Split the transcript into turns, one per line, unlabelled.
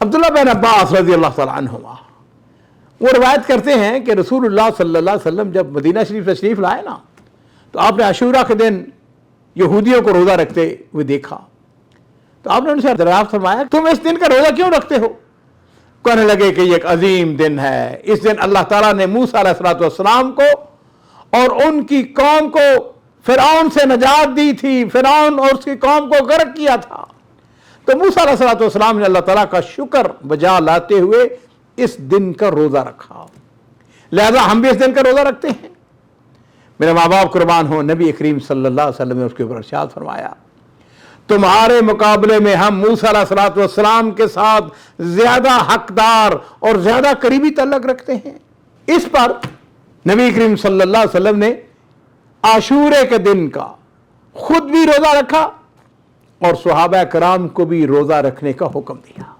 अब्दुल्लाह बिन अब्बास रज़ियल्लाहु तआला अन्हुमा वो रिवायत करते हैं कि रसूलुल्लाह सल्लल्लाहु अलैहि वसल्लम जब मदीना शरीफ तशरीफ लाए ना, तो आपने आशूरा के दिन यहूदियों को रोज़ा रखते हुए देखा। तो आपने उनसे दरियाफ्त फरमाया, तुम इस दिन का रोज़ा क्यों रखते हो? कहने लगे कि ये एक अजीम दिन है, इस दिन अल्लाह ताला ने मूसा अलैहिस्सलाम को और उनकी कौम को फिरौन से नजात दी थी, फिरौन और उसकी कौम को गर्क किया था। तो मूसा अलैहिस्सलाम ने अल्लाह ताला का शुक्र बजा लाते हुए इस दिन का रोज़ा रखा, लिहाजा हम भी इस दिन का रोज़ा रखते हैं। मेरे माँ बाप कुर्बान हो, नबी करीम सल्लल्लाहु अलैहि वसल्लम ने उसके ऊपर इरशाद फरमाया, तुम्हारे मुकाबले में हम मूसा अलैहिस्सलाम के साथ ज्यादा हकदार और ज्यादा करीबी तल्लुक रखते हैं। इस पर नबी करीम सल्लल्लाहु अलैहि वसल्लम ने आशूरे के दिन का खुद भी रोज़ा रखा और सहाबा कराम को भी रोज़ा रखने का हुक्म दिया।